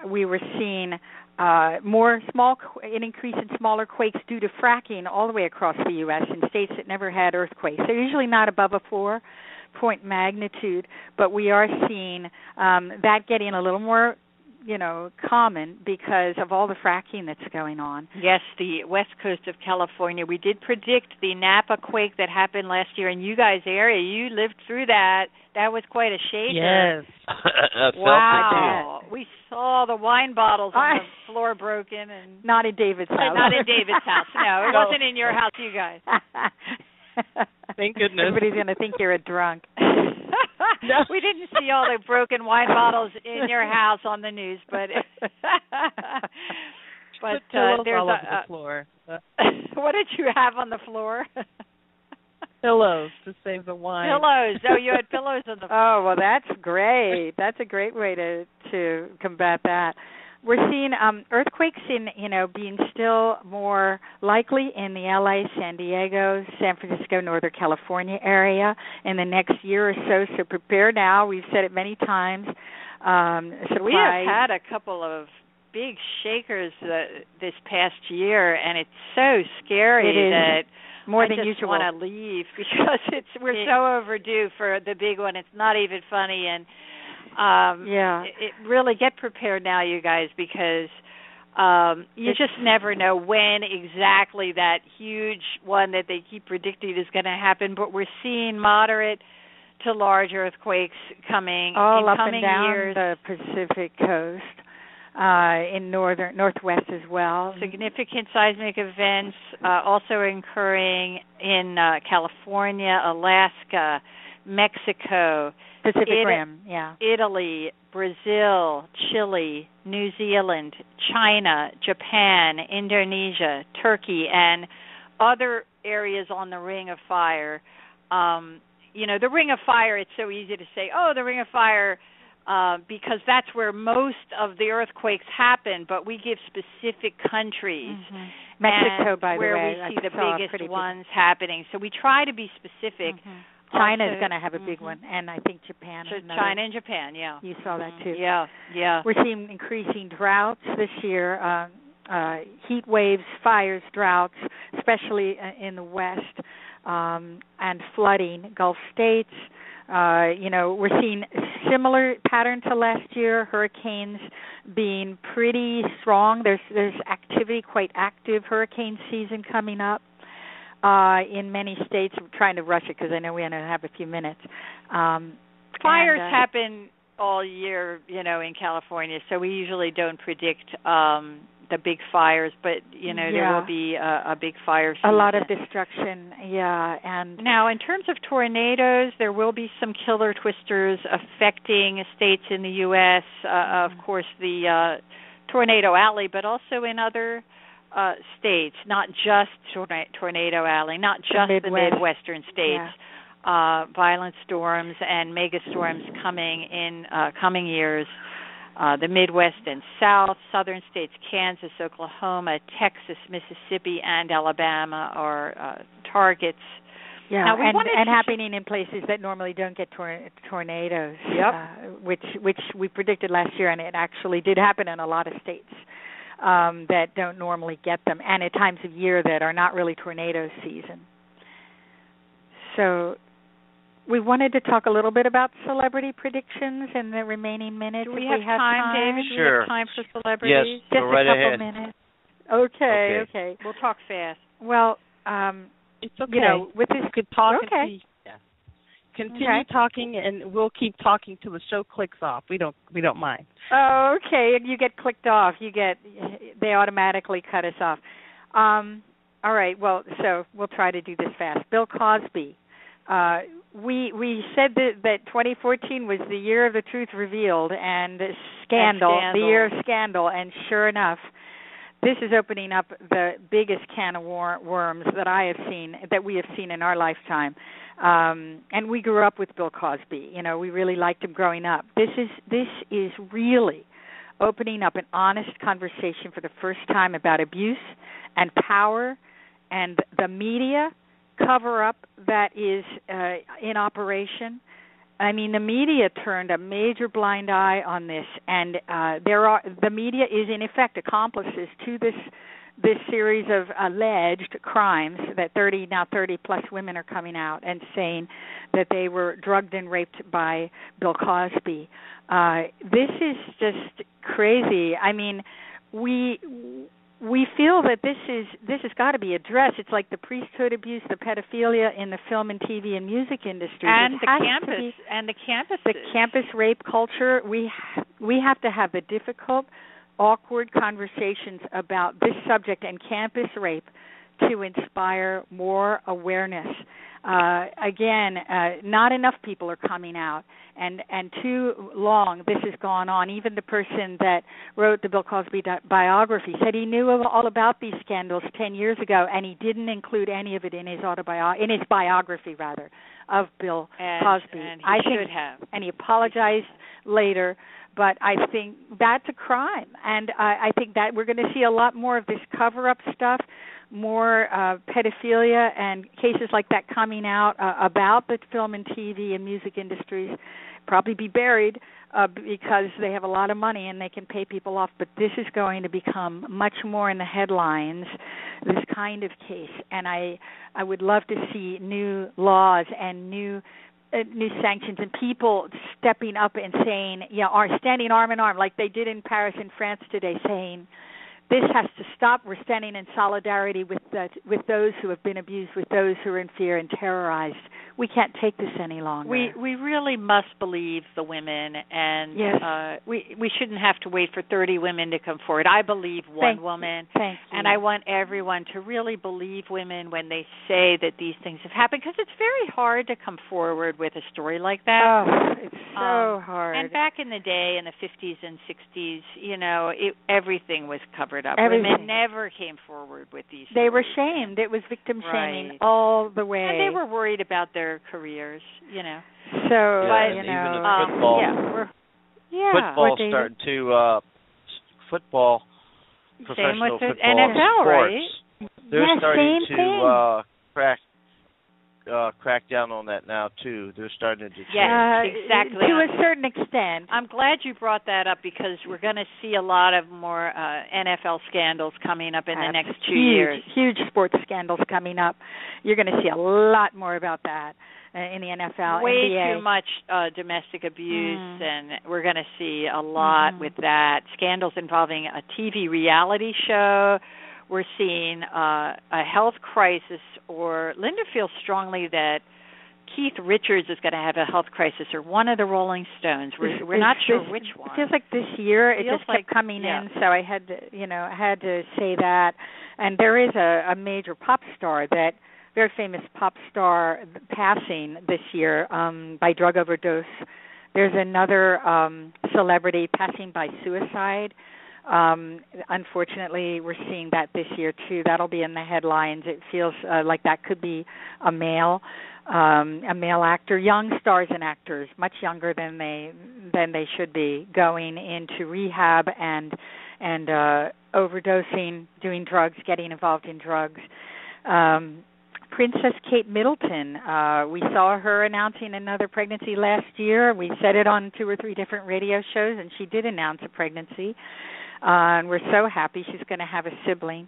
We were seeing an increase in smaller quakes due to fracking all the way across the U.S. in states that never had earthquakes. They're usually not above a 4-point magnitude, but we are seeing that getting a little more common because of all the fracking that's going on. Yes, the west coast of California. We did predict the Napa quake that happened last year in you guys' area. You lived through that. That was quite a shaker. Yes. Wow. We saw the wine bottles on the floor broken. And not in David's house. Not in David's house. No, it wasn't in your house, you guys. Thank goodness. Everybody's going to think you're a drunk. No. We didn't see all the broken wine bottles in your house on the news, but there's all over the floor. What did you have on the floor? Pillows to save the wine. Pillows. Oh, you had pillows on the floor. Oh, well, that's great. That's a great way to combat that. We're seeing earthquakes being still more likely in the LA, San Diego, San Francisco, Northern California area in the next year or so. So prepare now. We've said it many times. We have had a couple of big shakers this past year, and it's so scary that more than I just usual. want to leave because we're so overdue for the big one. It's not even funny, and it really get prepared now, you guys, because you just never know when exactly that huge one that they keep predicting is going to happen. But we're seeing moderate to large earthquakes coming all in up coming and down years. The Pacific Coast. In northwest as well. Significant seismic events also occurring in California, Alaska, Mexico, Pacific Rim, Italy, Brazil, Chile, New Zealand, China, Japan, Indonesia, Turkey, and other areas on the Ring of Fire. The Ring of Fire, it's so easy to say, the Ring of Fire, because that's where most of the earthquakes happen, but we give specific countries. Mm-hmm. Mexico, by the way, where we see the biggest ones happening. So we try to be specific. Mm-hmm. China is going to have a big one, and I think Japan. So China and Japan, yeah. You saw that too. Yeah. We're seeing increasing droughts this year, heat waves, fires, droughts, especially in the West, and flooding, Gulf states. We're seeing similar pattern to last year, hurricanes being pretty strong. There's activity, quite active hurricane season coming up in many states. I'm trying to rush it because I know we only have a few minutes. Fires happen all year, in California, so we usually don't predict the big fires, but there will be a big fire season. A lot of destruction, and now in terms of tornadoes, there will be some killer twisters affecting states in the U.S. Of course, the Tornado Alley, but also in other states, not just Tornado Alley, not just the Midwestern states. Violent storms and mega storms coming in coming years. The Midwest and South, southern states, Kansas, Oklahoma, Texas, Mississippi, and Alabama are targets. Yeah, now, and happening in places that normally don't get tornadoes, which we predicted last year, and it actually did happen in a lot of states that don't normally get them, and at times of year that are not really tornado season. So we wanted to talk a little bit about celebrity predictions in the remaining minutes. Do we have time, David? Sure. Do we have time for celebrities? Yes, just go right a couple ahead. minutes. Okay. We'll talk fast. Well, it's okay. With this, you could talk. Okay. Continue talking, and we'll keep talking till the show clicks off. We don't mind. Oh, okay. You get clicked off. They automatically cut us off. All right. Well, so we'll try to do this fast. Bill Cosby. We said that 2014 was the year of the truth revealed and scandal, the year of scandal, and sure enough, this is opening up the biggest can of worms that we have seen in our lifetime. And we grew up with Bill Cosby. You know, we really liked him growing up. This is really opening up an honest conversation for the first time about abuse and power and the media cover-up that is in operation. I mean, the media turned a major blind eye on this, and the media is in effect accomplices to this series of alleged crimes that 30 plus women are coming out and saying that they were drugged and raped by Bill Cosby. This is just crazy. I mean, we feel that this has got to be addressed. It's like the priesthood abuse, the pedophilia in the film and TV and music industry, and the campus rape culture. We have to have the difficult, awkward conversations about this subject and campus rape to inspire more awareness. Again, not enough people are coming out, and too long this has gone on. Even the person that wrote the Bill Cosby biography said he knew all about these scandals 10 years ago, and he didn't include any of it in his biography of Bill Cosby. And he should have. And he apologized later. But I think that's a crime, and I think that we're going to see a lot more of this cover-up stuff, more pedophilia and cases like that coming out about the film and TV and music industries, probably be buried because they have a lot of money and they can pay people off. But this is going to become much more in the headlines, this kind of case. And I would love to see new laws and new sanctions and people stepping up and saying, are standing arm in arm like they did in Paris and France today, saying this has to stop. We're standing in solidarity with those who have been abused, with those who are in fear and terrorized. We can't take this any longer. We really must believe the women, and yes. We shouldn't have to wait for 30 women to come forward. I believe one woman, and I want everyone to really believe women when they say that these things have happened, because it's very hard to come forward with a story like that. Oh, it's so hard. And back in the day, in the 50s and 60s, everything was covered up. Everything. Women never came forward with these stories. They were shamed. It was victim shaming all the way. And they were worried about their careers, So, even in football. Football's starting to football. Professional football NFL, sports. Right? They're starting to crack down on that now too. They're starting to exactly to a certain extent. I'm glad you brought that up, because we're going to see a lot of more NFL scandals coming up in the next 2 years. Huge sports scandals coming up. You're going to see a lot more about that in the NFL, way NBA. Too much domestic abuse, and we're going to see a lot with that. Scandals involving a TV reality show. We're seeing a health crisis, or Linda feels strongly that Keith Richards is going to have a health crisis, or one of the Rolling Stones. We're not sure which one. It feels like this year it just kept coming in, so I had to say that. And there is a major pop star, very famous pop star, passing this year by drug overdose. There's another celebrity passing by suicide. Unfortunately, we're seeing that this year too. That'll be in the headlines. It feels like that could be a male actor, young stars and actors, much younger than they should be, going into rehab and overdosing, doing drugs, getting involved in drugs. Princess Kate Middleton, we saw her announcing another pregnancy last year. We said it on 2 or 3 different radio shows, and she did announce a pregnancy. And we're so happy she's going to have a sibling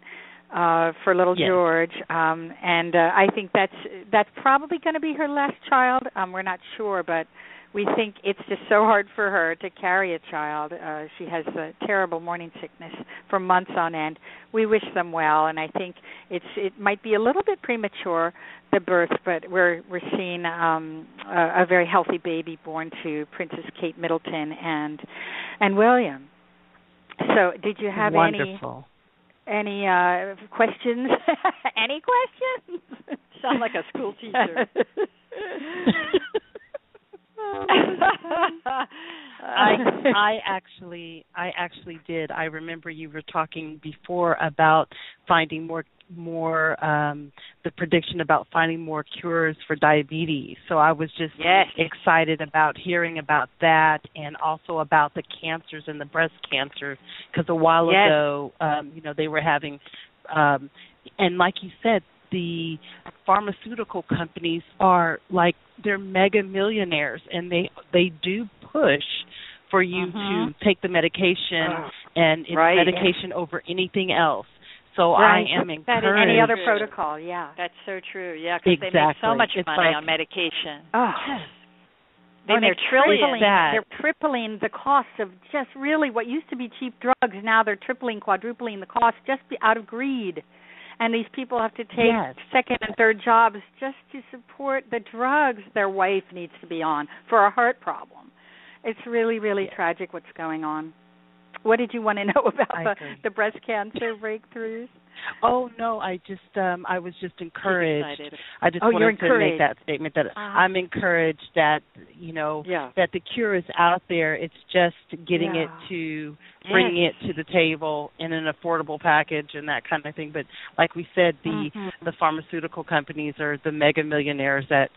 for little George. And I think that's probably going to be her last child. We're not sure, but we think it's just so hard for her to carry a child. She has a terrible morning sickness for months on end. We wish them well, and I think it might be a little bit premature, the birth, but we're seeing a very healthy baby born to Princess Kate Middleton and William. So, did you have any questions? Any questions? Sound like a school teacher. I actually did. I remember you were talking before about finding more the prediction about finding more cures for diabetes. So I was just excited about hearing about that, and also about the cancers and the breast cancer, because a while ago, they were having, and like you said, the pharmaceutical companies are like, they're mega millionaires, and they do push for you to take the medication, and it's medication over anything else. So I am encouraged. Any other protocol, That's so true, because they make so much money on medication. Oh. They're tripling the cost of just really what used to be cheap drugs. Now they're tripling, quadrupling the cost just out of greed. And these people have to take second and third jobs just to support the drugs their wife needs to be on for a heart problem. It's really, really tragic what's going on. What did you want to know about the breast cancer breakthroughs? Oh no, I was just encouraged. I just wanted to make that statement that I'm encouraged that that the cure is out there. It's just getting it to bringing it to the table in an affordable package and that kind of thing. But like we said, the pharmaceutical companies are the mega millionaires. That's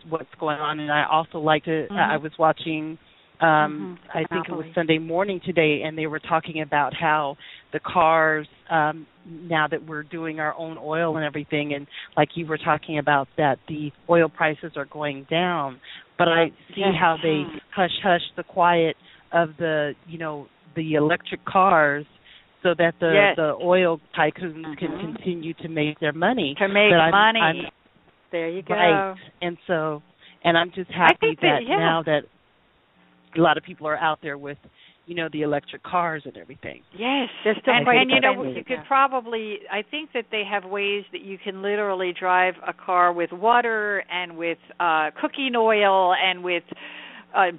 what's going on. And I also like to. I was watching. I think it was Sunday morning today, and they were talking about how the cars, now that we're doing our own oil and everything, and like you were talking about that the oil prices are going down, but I see how they hush the quiet of the electric cars so that the oil tycoons can continue to make their money. There you go. Right. And I'm just happy that now that a lot of people are out there with, the electric cars and everything. Yes, and you could probably, I think that they have ways that you can literally drive a car with water and with cooking oil and with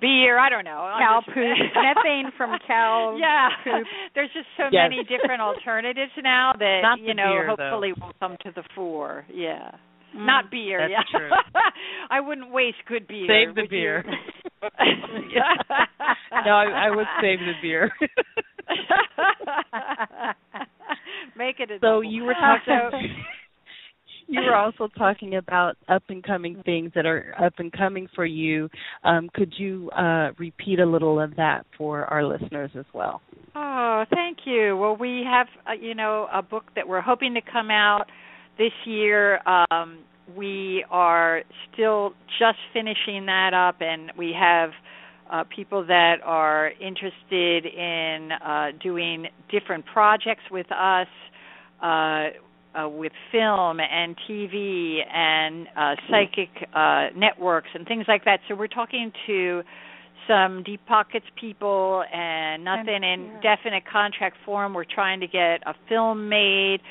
beer. I don't know. Cow poop, methane from cow. Poop. There's just so many different alternatives now that beer, hopefully will come to the fore. Yeah. Not beer, That's true. I wouldn't waste good beer. Save the beer. No, I would save the beer. Make it a So you were talking. You were also talking about up and coming things that are up and coming for you. Could you repeat a little of that for our listeners as well? Oh, thank you. Well, we have a book that we're hoping to come out this year. We are still just finishing that up, and we have people that are interested in doing different projects with us, with film and TV and psychic networks and things like that. So we're talking to some Deep Pockets people, and nothing in definite contract form. We're trying to get a film made.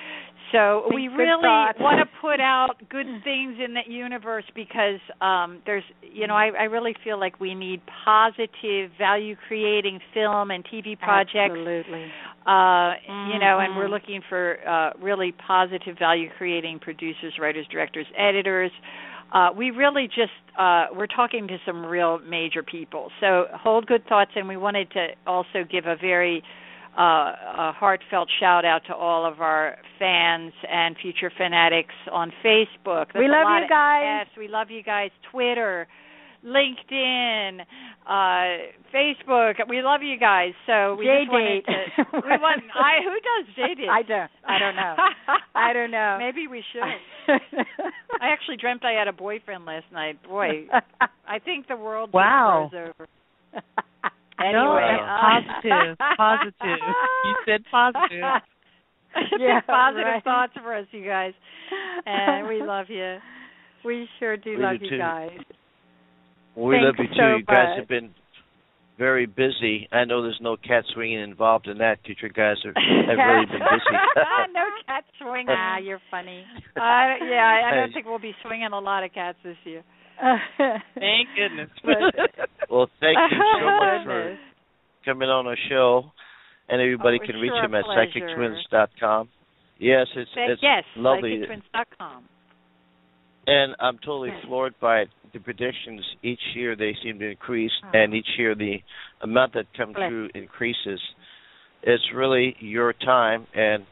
So we really want to put out good things in the universe, because there's, I really feel like we need positive, value-creating film and TV projects. Absolutely. And we're looking for really positive, value-creating producers, writers, directors, editors. We really just, we're talking to some real major people. So hold good thoughts, and we wanted to also give a very a heartfelt shout out to all of our fans and future fanatics on Facebook. We love you guys. Yes, we love you guys. Twitter, LinkedIn, Facebook. We love you guys. So we just wanted to. Who does JDate? I don't know. Maybe we should. I actually dreamt I had a boyfriend last night. Boy, I think the world just froze over. Anyway, no, positive. You said positive. Positive thoughts for us, you guys. And we love you. We sure do love you guys. Well, we love you too. You guys have been very busy. I know there's no cat swinging involved in that. You guys have really been busy. No cat swinging. You're funny. I don't think we'll be swinging a lot of cats this year. Thank goodness. Well, thank you so much for coming on our show, and everybody can reach him at psychictwins.com. Yes, it's lovely. psychictwins.com. And I'm totally floored by it. The predictions each year they seem to increase, and each year the amount that comes through increases. It's really your time, and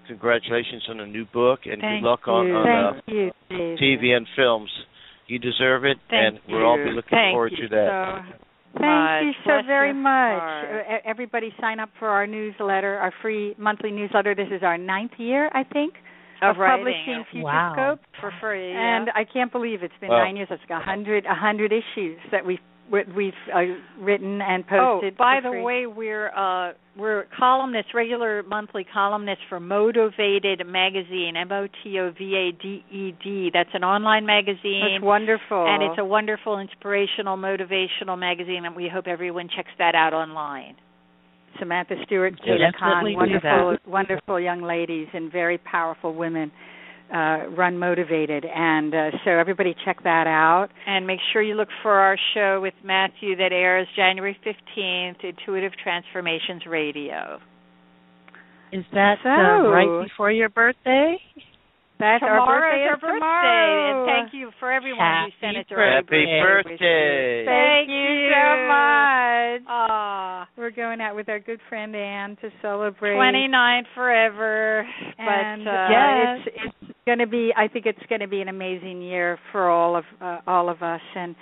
congratulations on a new book, and good luck on TV and films. You deserve it, and we'll all be looking forward to that. Thank you so very much. Everybody sign up for our newsletter, our free monthly newsletter. This is our 9th year, I think, of publishing Futurescope for free. And I can't believe it's been 9 years. It's like 100 issues that we've written and posted. Oh, by the way, we're columnists, regular monthly columnists for Motivated Magazine, MOTOVADED. That's an online magazine. That's wonderful. And it's a wonderful, inspirational, motivational magazine, and we hope everyone checks that out online. Samantha Stewart, Gina Khan, wonderful young ladies and very powerful women run Motivated. And so everybody check that out. And make sure you look for our show with Matthew that airs January 15th, Intuitive Transformations Radio. Is that right before your birthday? That's our birthday. Tomorrow. And thank you for everyone who sent it to us. Happy birthday. Thank you so much. We're going out with our good friend Anne to celebrate. 29 forever. And it's going to be, I think it's going to be an amazing year for all of us. And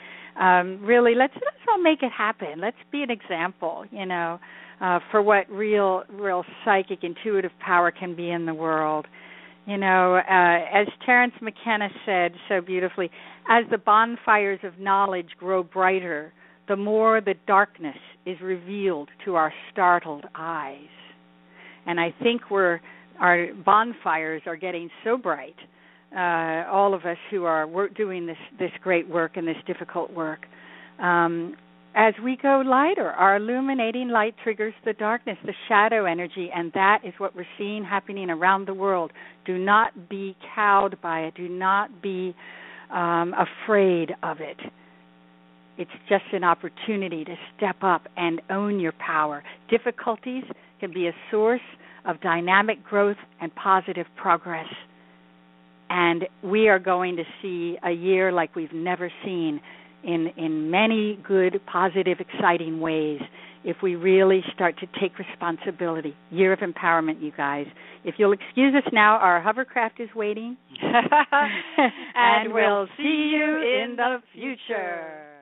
really, let's all make it happen. Let's be an example, for what real psychic, intuitive power can be in the world. As Terence McKenna said so beautifully, as the bonfires of knowledge grow brighter, the more the darkness is revealed to our startled eyes. And I think our bonfires are getting so bright, all of us who are doing this great work and this difficult work. As we go lighter, our illuminating light triggers the darkness, the shadow energy, and that is what we're seeing happening around the world. Do not be cowed by it. Do not be afraid of it. It's just an opportunity to step up and own your power. Difficulties can be a source of dynamic growth and positive progress. And we are going to see a year like we've never seen in many good, positive, exciting ways if we really start to take responsibility. Year of empowerment, you guys. If you'll excuse us now, our hovercraft is waiting. And we'll see you in the future.